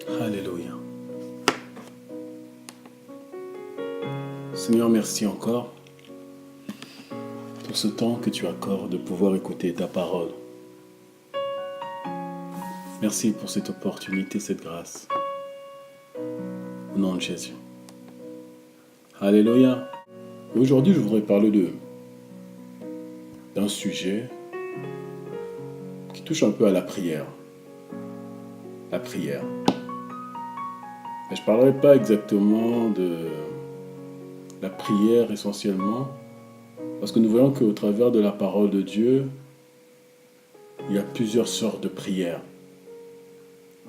Alléluia. Seigneur, merci encore pour ce temps que tu accordes de pouvoir écouter ta parole. Merci pour cette opportunité, cette grâce. Au nom de Jésus. Alléluia. Aujourd'hui, je voudrais parler d'un sujet qui touche un peu à la prière. La prière. Mais je ne parlerai pas exactement de la prière essentiellement, parce que nous voyons qu'au travers de la parole de Dieu, il y a plusieurs sortes de prières.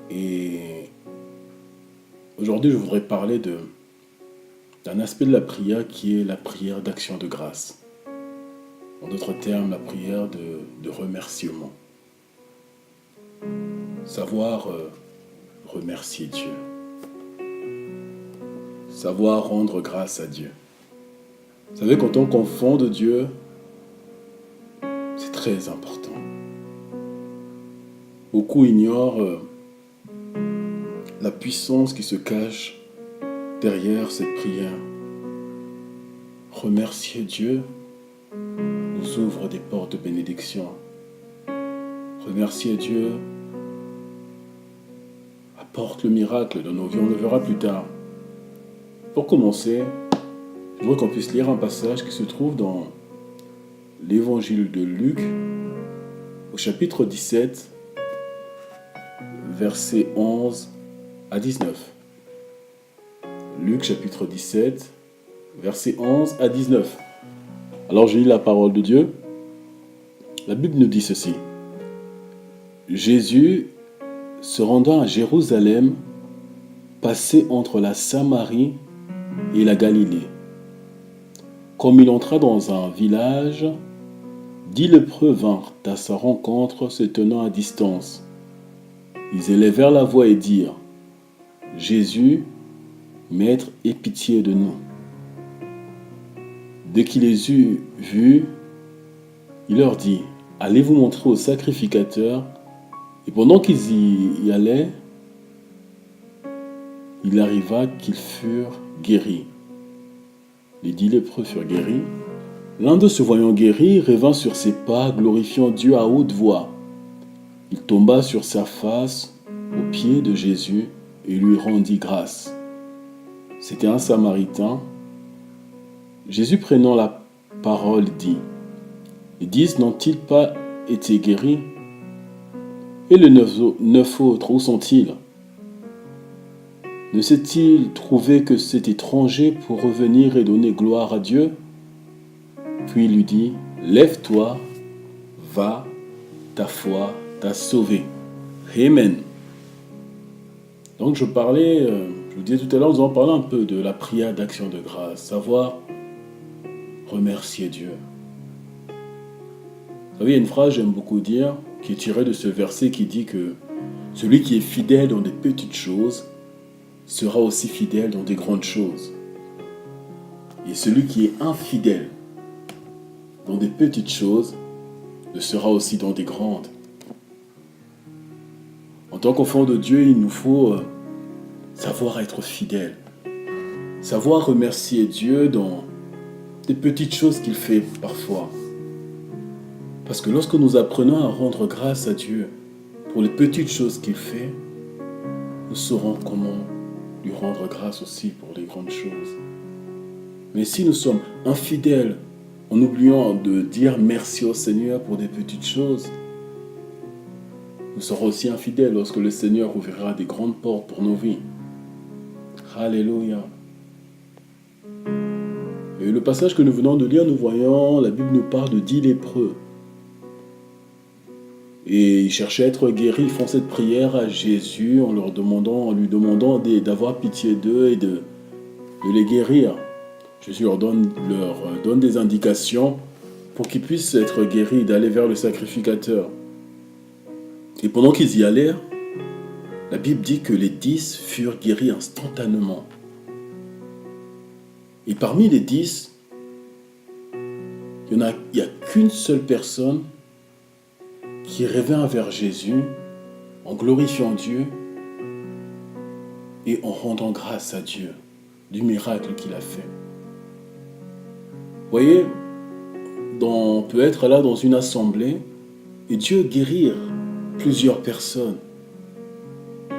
Et aujourd'hui, je voudrais parler d'un aspect de la prière qui est la prière d'action de grâce. En d'autres termes, la prière de remerciement. Savoir remercier Dieu. Savoir rendre grâce à Dieu. Vous savez, quand on confond de Dieu, c'est très important. Beaucoup ignorent la puissance qui se cache derrière cette prière. Remercier Dieu nous ouvre des portes de bénédiction. Remercier Dieu apporte le miracle dans nos vies, on le verra plus tard. Pour commencer, je voudrais qu'on puisse lire un passage qui se trouve dans l'évangile de Luc, au chapitre 17, versets 11 à 19. Luc, chapitre 17, versets 11 à 19. Alors je lis la parole de Dieu. La Bible nous dit ceci. Jésus, se rendant à Jérusalem, passait entre la Samarie et la Galilée. Comme il entra dans un village, 10 lépreux vinrent à sa rencontre se tenant à distance. Ils élevèrent la voix et dirent : Jésus, Maître, aie pitié de nous. Dès qu'il les eut vus, il leur dit : Allez vous montrer au sacrificateur. Et pendant qu'ils y allaient, il arriva qu'ils furent guéris. Les 10 lépreux furent guéris. L'un d'eux, se voyant guéri, revint sur ses pas, glorifiant Dieu à haute voix. Il tomba sur sa face aux pieds de Jésus et lui rendit grâce. C'était un Samaritain. Jésus, prenant la parole, dit : Les 10 n'ont-ils pas été guéris ? Et les 9 autres, où sont-ils ? Ne s'est-il trouvé que cet étranger pour revenir et donner gloire à Dieu ? Puis il lui dit : Lève-toi, va, ta foi t'a sauvé. Amen. Donc je vous disais tout à l'heure, nous allons parler un peu de la prière d'action de grâce, savoir remercier Dieu. Vous savez, il y a une phrase que j'aime beaucoup dire, qui est tirée de ce verset qui dit que celui qui est fidèle dans des petites choses sera aussi fidèle dans des grandes choses. Et celui qui est infidèle dans des petites choses le sera aussi dans des grandes. En tant qu'enfant de Dieu, il nous faut savoir être fidèle, savoir remercier Dieu dans des petites choses qu'il fait parfois. Parce que lorsque nous apprenons à rendre grâce à Dieu pour les petites choses qu'il fait, nous saurons comment lui rendre grâce aussi pour les grandes choses. Mais si nous sommes infidèles en oubliant de dire merci au Seigneur pour des petites choses, nous serons aussi infidèles lorsque le Seigneur ouvrira des grandes portes pour nos vies. Alléluia. Et le passage que nous venons de lire, nous voyons, la Bible nous parle de 10 lépreux. Et ils cherchaient à être guéris, ils font cette prière à Jésus en lui demandant d'avoir pitié d'eux et de les guérir. Jésus leur donne des indications pour qu'ils puissent être guéris, d'aller vers le sacrificateur. Et pendant qu'ils y allèrent, la Bible dit que les 10 furent guéris instantanément. Et parmi les 10, il n'y a qu'une seule personne qui revint vers Jésus en glorifiant Dieu et en rendant grâce à Dieu du miracle qu'il a fait. Vous voyez, on peut être là dans une assemblée et Dieu guérir plusieurs personnes.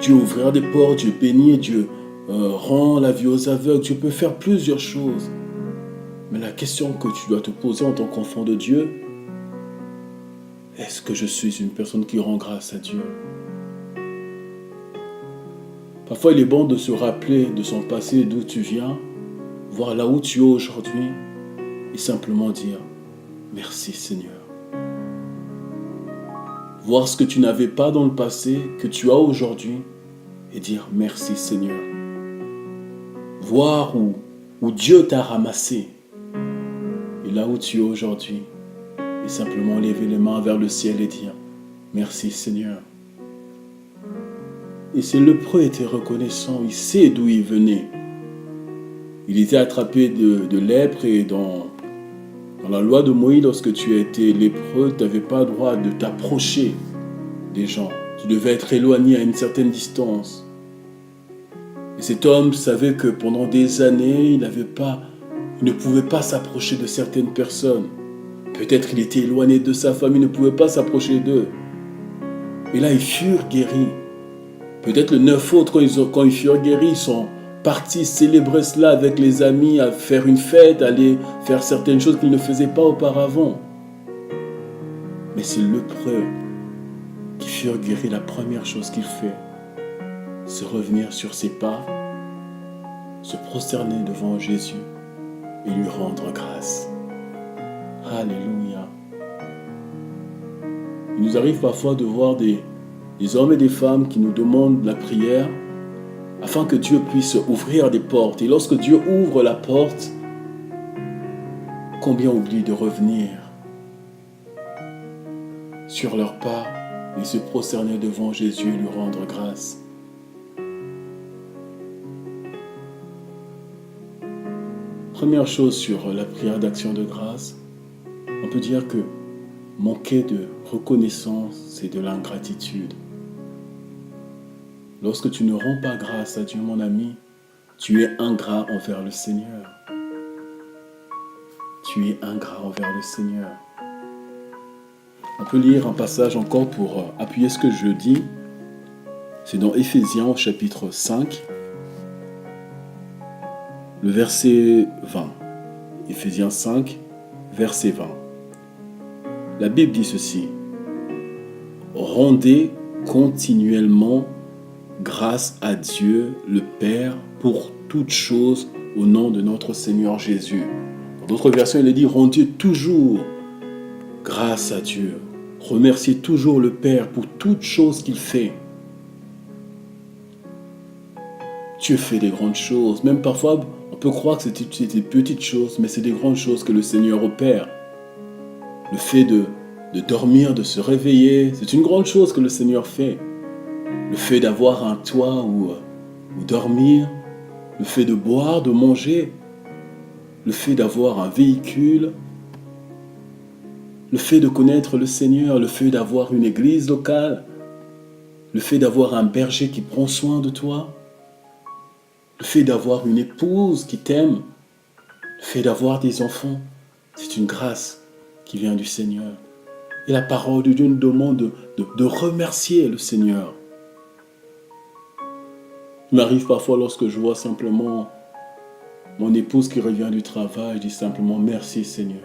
Dieu ouvrir des portes, Dieu bénir, Dieu rend la vie aux aveugles, Dieu peut faire plusieurs choses. Mais la question que tu dois te poser en tant qu'enfant de Dieu, est-ce que je suis une personne qui rend grâce à Dieu? Parfois, il est bon de se rappeler de son passé, d'où tu viens, voir là où tu es aujourd'hui et simplement dire « Merci Seigneur ». Voir ce que tu n'avais pas dans le passé, que tu as aujourd'hui et dire « Merci Seigneur ». Voir où Dieu t'a ramassé et là où tu es aujourd'hui et simplement lever les mains vers le ciel et dire « Merci Seigneur ». Et ce lépreux était reconnaissant, il sait d'où il venait. Il était attrapé de lèpre et dans la loi de Moïse, lorsque tu as été lépreux, tu n'avais pas le droit de t'approcher des gens. Tu devais être éloigné à une certaine distance. Et cet homme savait que pendant des années, il ne pouvait pas s'approcher de certaines personnes. Peut-être qu'il était éloigné de sa famille, il ne pouvait pas s'approcher d'eux. Et là, ils furent guéris. Peut-être les 9 autres, quand ils furent guéris, ils sont partis célébrer cela avec les amis, à faire une fête, aller faire certaines choses qu'ils ne faisaient pas auparavant. Mais c'est le lépreux qui furent guéris. La première chose qu'il fait, c'est revenir sur ses pas, se prosterner devant Jésus et lui rendre grâce. Alléluia. Il nous arrive parfois de voir des hommes et des femmes qui nous demandent la prière afin que Dieu puisse ouvrir des portes. Et lorsque Dieu ouvre la porte, combien oublient de revenir sur leurs pas et se prosterner devant Jésus et lui rendre grâce. Première chose sur la prière d'action de grâce, on peut dire que manquer de reconnaissance, c'est de l'ingratitude. Lorsque tu ne rends pas grâce à Dieu, mon ami, tu es ingrat envers le Seigneur. Tu es ingrat envers le Seigneur. On peut lire un passage encore pour appuyer ce que je dis. C'est dans Éphésiens au chapitre 5, le verset 20. Éphésiens 5, verset 20. La Bible dit ceci. Rendez continuellement grâce à Dieu le Père pour toutes choses au nom de notre Seigneur Jésus. Dans d'autres versions, il est dit rendez toujours grâce à Dieu. Remerciez toujours le Père pour toutes choses qu'il fait. Dieu fait des grandes choses. Même parfois, on peut croire que c'est des petites choses, mais c'est des grandes choses que le Seigneur opère. Le fait de dormir, de se réveiller, c'est une grande chose que le Seigneur fait. Le fait d'avoir un toit où dormir, le fait de boire, de manger, le fait d'avoir un véhicule, le fait de connaître le Seigneur, le fait d'avoir une église locale, le fait d'avoir un berger qui prend soin de toi, le fait d'avoir une épouse qui t'aime, le fait d'avoir des enfants, c'est une grâce qui vient du Seigneur. Et la parole de Dieu nous demande de remercier le Seigneur. Il m'arrive parfois lorsque je vois simplement mon épouse qui revient du travail, je dis simplement merci Seigneur.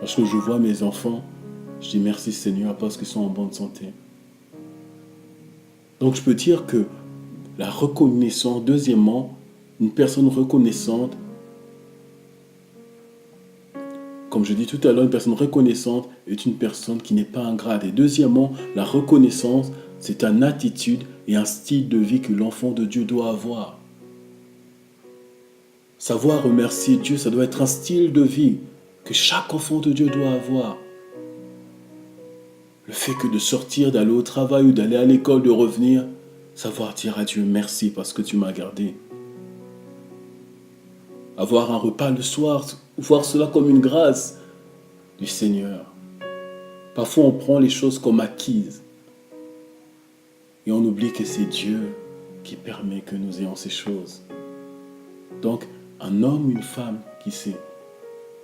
Lorsque je vois mes enfants, je dis merci Seigneur parce qu'ils sont en bonne santé. Donc je peux dire que la reconnaissance, deuxièmement, une personne reconnaissante, comme je dis tout à l'heure, une personne reconnaissante est une personne qui n'est pas ingrate. Et deuxièmement, la reconnaissance, c'est une attitude et un style de vie que l'enfant de Dieu doit avoir. Savoir remercier Dieu, ça doit être un style de vie que chaque enfant de Dieu doit avoir. Le fait que de sortir, d'aller au travail ou d'aller à l'école, de revenir, savoir dire à Dieu merci parce que tu m'as gardé. Avoir un repas le soir, voir cela comme une grâce du Seigneur. Parfois on prend les choses comme acquises. Et on oublie que c'est Dieu qui permet que nous ayons ces choses. Donc, un homme, une femme qui sait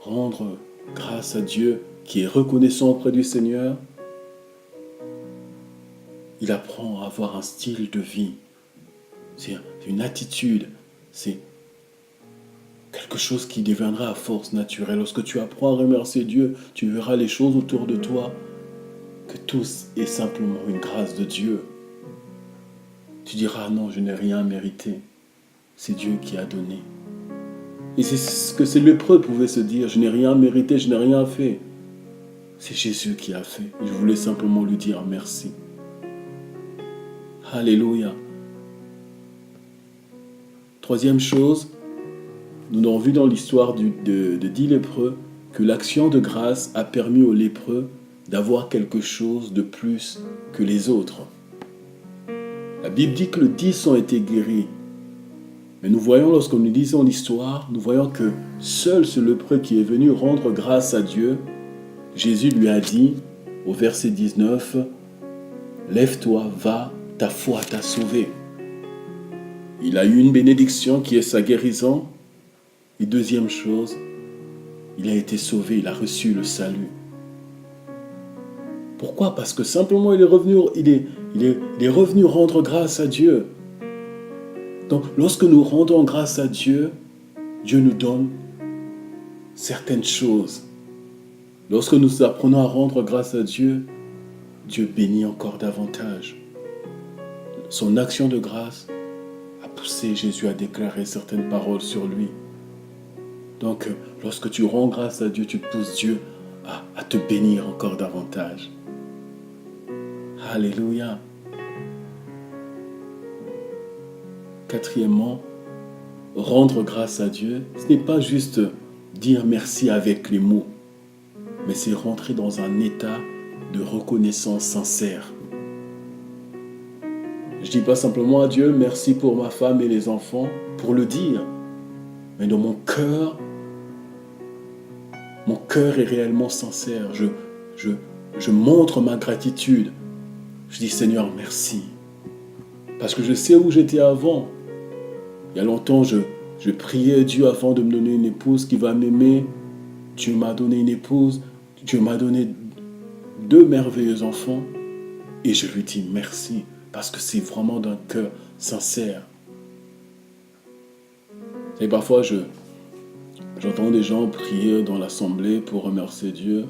rendre grâce à Dieu, qui est reconnaissant auprès du Seigneur, il apprend à avoir un style de vie. C'est une attitude, c'est quelque chose qui deviendra à force naturelle. Lorsque tu apprends à remercier Dieu, tu verras les choses autour de toi, que tout est simplement une grâce de Dieu. Tu diras non, je n'ai rien mérité. C'est Dieu qui a donné. Et c'est ce que ces lépreux pouvaient se dire, je n'ai rien mérité, je n'ai rien fait. C'est Jésus qui a fait. Je voulais simplement lui dire merci. Alléluia. Troisième chose, nous avons vu dans l'histoire de 10 lépreux que l'action de grâce a permis aux lépreux d'avoir quelque chose de plus que les autres. La Bible dit que les 10 ont été guéris. Mais nous voyons, lorsque nous lisons l'histoire, nous voyons que seul ce lépreux qui est venu rendre grâce à Dieu, Jésus lui a dit, au verset 19, « Lève-toi, va, ta foi t'a sauvé. » Il a eu une bénédiction qui est sa guérison. Et deuxième chose, il a été sauvé, il a reçu le salut. Pourquoi? Parce que simplement il est revenu rendre grâce à Dieu. Donc lorsque nous rendons grâce à Dieu, Dieu nous donne certaines choses. Lorsque nous apprenons à rendre grâce à Dieu, Dieu bénit encore davantage. Son action de grâce a poussé Jésus à déclarer certaines paroles sur lui. Donc, lorsque tu rends grâce à Dieu, tu pousses Dieu à te bénir encore davantage. Alléluia. Quatrièmement, rendre grâce à Dieu, ce n'est pas juste dire merci avec les mots, mais c'est rentrer dans un état de reconnaissance sincère. Je ne dis pas simplement à Dieu merci pour ma femme et les enfants, pour le dire, mais dans mon cœur est réellement sincère. Je montre ma gratitude. Je dis Seigneur, merci. Parce que je sais où j'étais avant. Il y a longtemps, je priais Dieu afin de me donner une épouse qui va m'aimer. Dieu m'a donné une épouse. Dieu m'a donné 2 merveilleux enfants. Et je lui dis merci. Parce que c'est vraiment d'un cœur sincère. Et parfois, j'entends des gens prier dans l'assemblée pour remercier Dieu.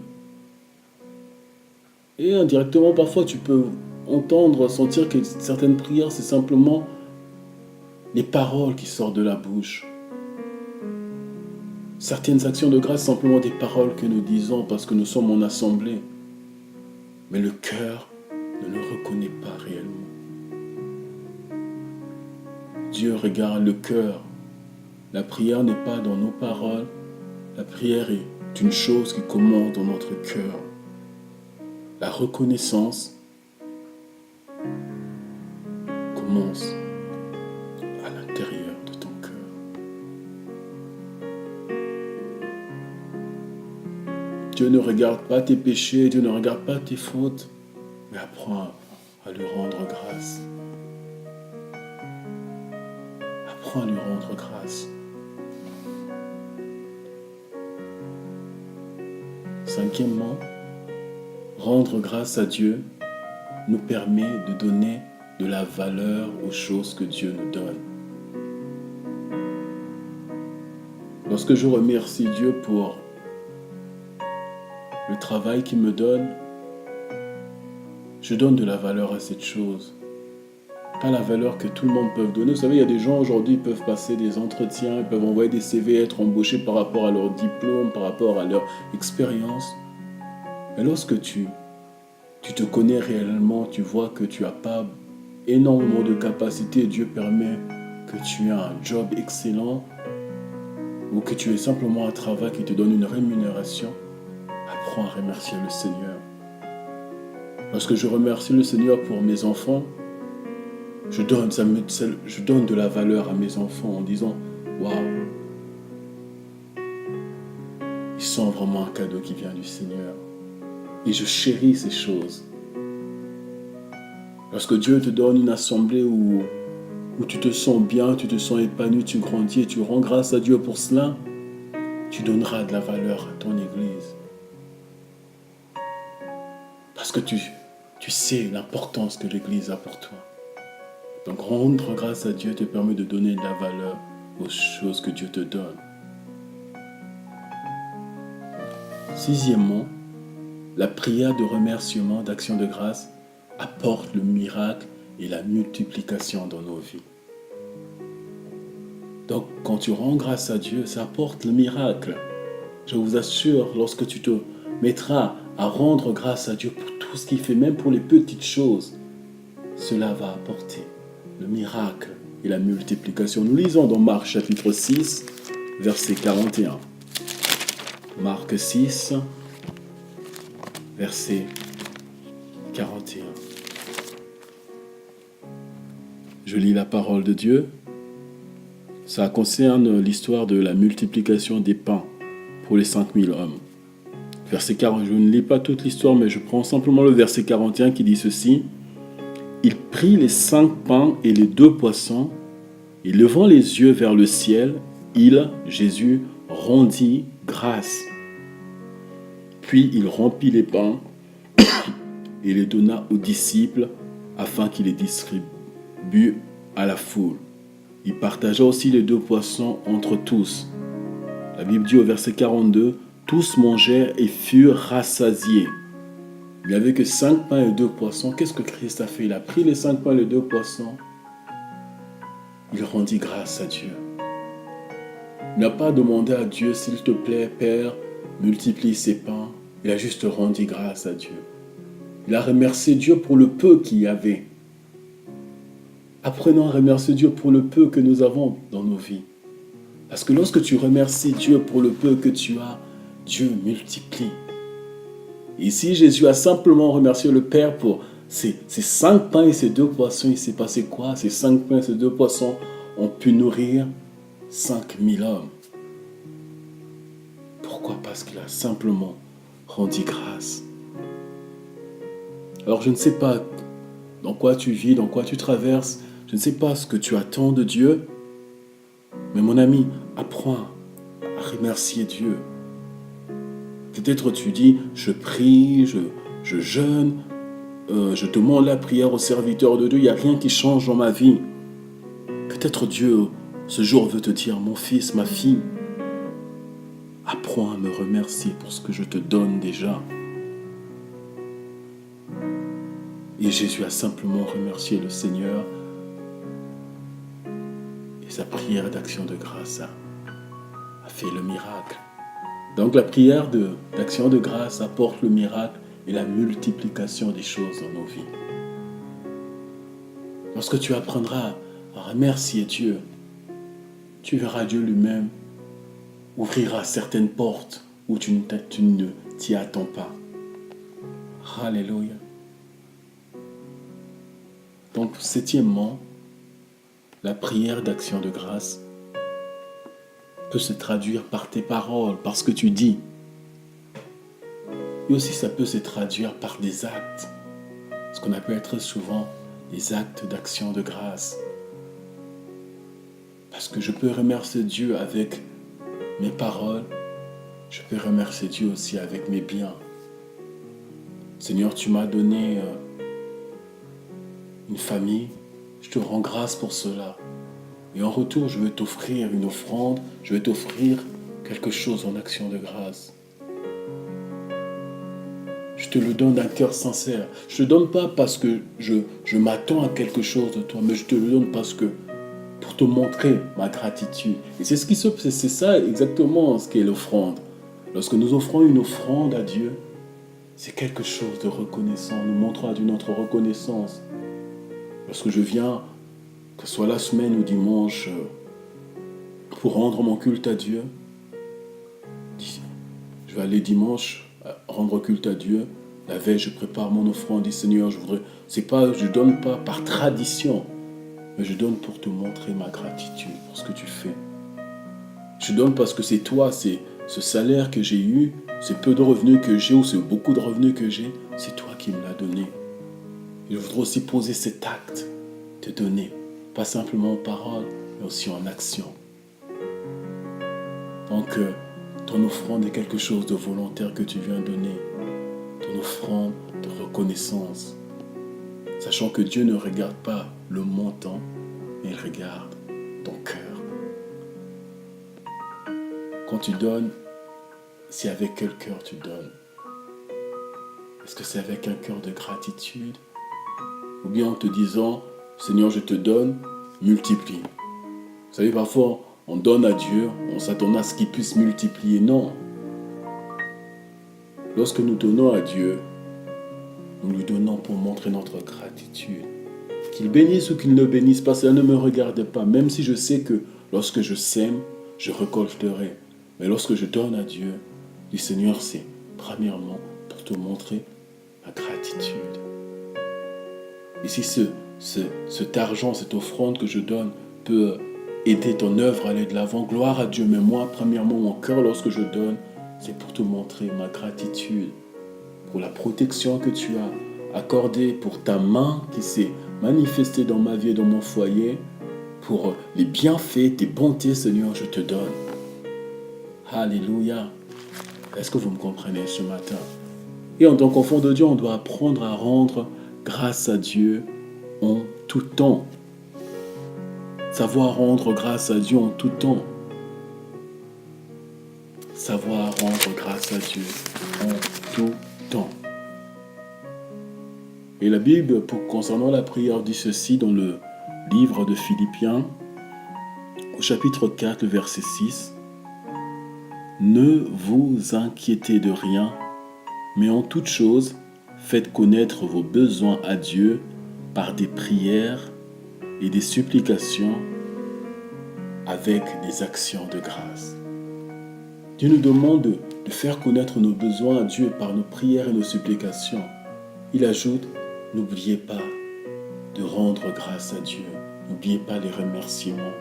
Et indirectement, parfois, tu peux entendre, sentir que certaines prières, c'est simplement les paroles qui sortent de la bouche. Certaines actions de grâce, simplement des paroles que nous disons parce que nous sommes en assemblée. Mais le cœur ne le reconnaît pas réellement. Dieu regarde le cœur. La prière n'est pas dans nos paroles. La prière est une chose qui commence dans notre cœur. La reconnaissance commence à l'intérieur de ton cœur. Dieu ne regarde pas tes péchés, Dieu ne regarde pas tes fautes, mais apprends à lui rendre grâce. Apprends à lui rendre grâce. Cinquièmement, rendre grâce à Dieu nous permet de donner de la valeur aux choses que Dieu nous donne. Lorsque je remercie Dieu pour le travail qu'il me donne, je donne de la valeur à cette chose. Pas la valeur que tout le monde peut donner. Vous savez, il y a des gens aujourd'hui qui peuvent passer des entretiens, ils peuvent envoyer des CV, être embauchés par rapport à leur diplôme, par rapport à leur expérience. Mais lorsque tu te connais réellement, tu vois que tu n'as pas énormément de capacités, Dieu permet que tu aies un job excellent ou que tu aies simplement un travail qui te donne une rémunération, apprends à remercier le Seigneur. Lorsque je remercie le Seigneur pour mes enfants, je donne de la valeur à mes enfants en disant « Waouh, ils sont vraiment un cadeau qui vient du Seigneur. » Et je chéris ces choses. Lorsque Dieu te donne une assemblée où tu te sens bien, tu te sens épanoui, tu grandis et tu rends grâce à Dieu pour cela, tu donneras de la valeur à ton église. Parce que tu sais l'importance que l'église a pour toi. Donc rendre grâce à Dieu te permet de donner de la valeur aux choses que Dieu te donne. Sixièmement, la prière de remerciement, d'action de grâce, apporte le miracle et la multiplication dans nos vies. Donc, quand tu rends grâce à Dieu, ça apporte le miracle. Je vous assure, lorsque tu te mettras à rendre grâce à Dieu pour tout ce qu'il fait, même pour les petites choses, cela va apporter le miracle et la multiplication. Nous lisons dans Marc chapitre 6, verset 41. Marc 6, verset 41. Je lis la parole de Dieu. Ça concerne l'histoire de la multiplication des pains pour les 5000 hommes. Verset 40, je ne lis pas toute l'histoire, mais je prends simplement le verset 41 qui dit ceci. Il prit les 5 pains et les 2 poissons, et levant les yeux vers le ciel, Jésus, rendit grâce. Puis il rompit les pains et les donna aux disciples afin qu'ils les distribuent à la foule. Il partagea aussi les 2 poissons entre tous. La Bible dit au verset 42, tous mangèrent et furent rassasiés. Il n'y avait que 5 pains et 2 poissons. Qu'est-ce que Christ a fait? Il a pris les 5 pains et les 2 poissons. Il rendit grâce à Dieu. Il n'a pas demandé à Dieu, s'il te plaît, Père, multiplie ces pains. Il a juste rendu grâce à Dieu. Il a remercié Dieu pour le peu qu'il y avait. Apprenons à remercier Dieu pour le peu que nous avons dans nos vies. Parce que lorsque tu remercies Dieu pour le peu que tu as, Dieu multiplie. Ici, Jésus a simplement remercié le Père pour ces 5 pains et ces 2 poissons. Il s'est passé quoi? Ces 5 pains et ces 2 poissons ont pu nourrir 5000 hommes. Pourquoi? Parce qu'il a simplement rendu grâce. Alors je ne sais pas dans quoi tu vis, dans quoi tu traverses. Je ne sais pas ce que tu attends de Dieu. Mais mon ami, apprends à remercier Dieu. Peut-être tu dis, je prie, je jeûne, je demande la prière au serviteur de Dieu, il n'y a rien qui change dans ma vie. Peut-être Dieu, ce jour, veut te dire, mon fils, ma fille, apprends à me remercier pour ce que je te donne déjà. Et Jésus a simplement remercié le Seigneur et sa prière d'action de grâce a fait le miracle. Donc la prière d'action de grâce apporte le miracle et la multiplication des choses dans nos vies. Lorsque tu apprendras à remercier Dieu, tu verras Dieu lui-même ouvrira certaines portes où tu ne t'y attends pas. Alléluia. Donc, septièmement, la prière d'action de grâce peut se traduire par tes paroles, par ce que tu dis. Et aussi, ça peut se traduire par des actes, ce qu'on appelle très souvent des actes d'action de grâce. Parce que je peux remercier Dieu avec mes paroles, je peux remercier Dieu aussi avec mes biens. Seigneur, tu m'as donné une famille, je te rends grâce pour cela. Et en retour, je veux t'offrir une offrande, je vais t'offrir quelque chose en action de grâce. Je te le donne d'un cœur sincère. Je ne te le donne pas parce que je m'attends à quelque chose de toi, mais je te le donne parce que pour te montrer ma gratitude. Et c'est ça exactement ce qu'est l'offrande. Lorsque nous offrons une offrande à Dieu, c'est quelque chose de reconnaissant. Nous montrons à Dieu notre reconnaissance. Lorsque je viens, que ce soit la semaine ou dimanche, pour rendre mon culte à Dieu, je vais aller dimanche rendre culte à Dieu. La veille, je prépare mon offrande. Dis Seigneur, je ne donne pas par tradition, mais je donne pour te montrer ma gratitude pour ce que tu fais. Je donne parce que c'est toi, c'est ce salaire que j'ai eu, c'est peu de revenus que j'ai ou c'est beaucoup de revenus que j'ai, c'est toi qui me l'as donné. Je voudrais aussi poser cet acte, te donner, pas simplement en parole, mais aussi en action. Donc, ton offrande est quelque chose de volontaire que tu viens donner. Ton offrande de reconnaissance. Sachant que Dieu ne regarde pas le montant, mais il regarde ton cœur. Quand tu donnes, c'est avec quel cœur tu donnes? Est-ce que c'est avec un cœur de gratitude? Ou bien en te disant, Seigneur, je te donne, multiplie. Vous savez, parfois, on donne à Dieu, on s'attend à ce qu'il puisse multiplier. Non. Lorsque nous donnons à Dieu, nous lui donnons pour montrer notre gratitude. Qu'il bénisse ou qu'il ne bénisse pas, cela ne me regarde pas. Même si je sais que lorsque je sème, je récolterai. Mais lorsque je donne à Dieu, le Seigneur, c'est premièrement pour te montrer ma gratitude. Et si cet argent, cette offrande que je donne peut aider ton œuvre à aller de l'avant, gloire à Dieu. Mais moi, premièrement, mon cœur, lorsque je donne, c'est pour te montrer ma gratitude pour la protection que tu as accordée, pour ta main qui s'est manifestée dans ma vie et dans mon foyer, pour les bienfaits, tes bontés, Seigneur, je te donne. Alléluia. Est-ce que vous me comprenez ce matin? Et en tant qu'enfant de Dieu, on doit apprendre à rendre grâce à Dieu en tout temps. Savoir rendre grâce à Dieu en tout temps. Savoir rendre grâce à Dieu en tout temps. Et la Bible, concernant la prière, dit ceci dans le livre de Philippiens, au chapitre 4, verset 6. Ne vous inquiétez de rien, mais en toute chose, faites connaître vos besoins à Dieu par des prières et des supplications avec des actions de grâce. Dieu nous demande de faire connaître nos besoins à Dieu par nos prières et nos supplications. Il ajoute, n'oubliez pas de rendre grâce à Dieu. N'oubliez pas les remerciements.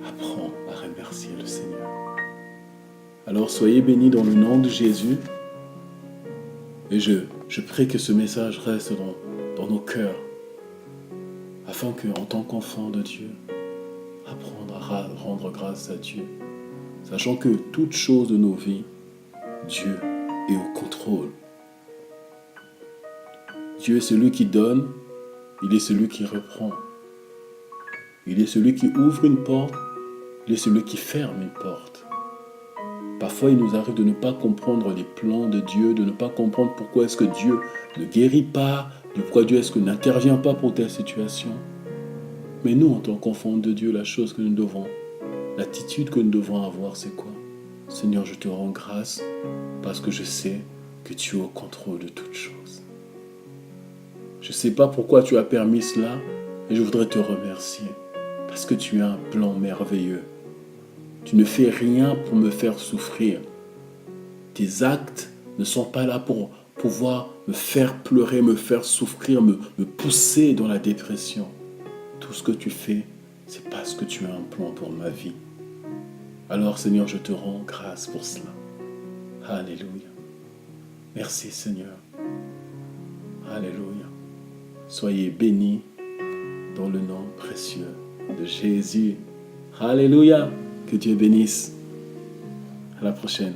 Apprends à remercier le Seigneur. Alors soyez bénis dans le nom de Jésus. Et je prie que ce message reste dans nos cœurs, afin qu'en tant qu'enfant de Dieu, apprendre à rendre grâce à Dieu, sachant que toute chose de nos vies, Dieu est au contrôle. Dieu est celui qui donne, il est celui qui reprend. Il est celui qui ouvre une porte, il est celui qui ferme une porte. Parfois, il nous arrive de ne pas comprendre les plans de Dieu, de ne pas comprendre pourquoi est-ce que Dieu ne guérit pas, pourquoi Dieu est-ce que n'intervient pas pour telle situation. Mais nous, en tant qu'enfants de Dieu, la chose que nous devons, l'attitude que nous devons avoir, c'est quoi? Seigneur, je te rends grâce parce que je sais que tu es au contrôle de toutes choses. Je ne sais pas pourquoi tu as permis cela, mais je voudrais te remercier parce que tu as un plan merveilleux. Tu ne fais rien pour me faire souffrir. Tes actes ne sont pas là pour pouvoir me faire pleurer, me faire souffrir, me pousser dans la dépression. Tout ce que tu fais, c'est parce que tu as un plan pour ma vie. Alors Seigneur, je te rends grâce pour cela. Alléluia. Merci Seigneur. Alléluia. Soyez bénis dans le nom précieux de Jésus. Alléluia. Que Dieu bénisse. À la prochaine.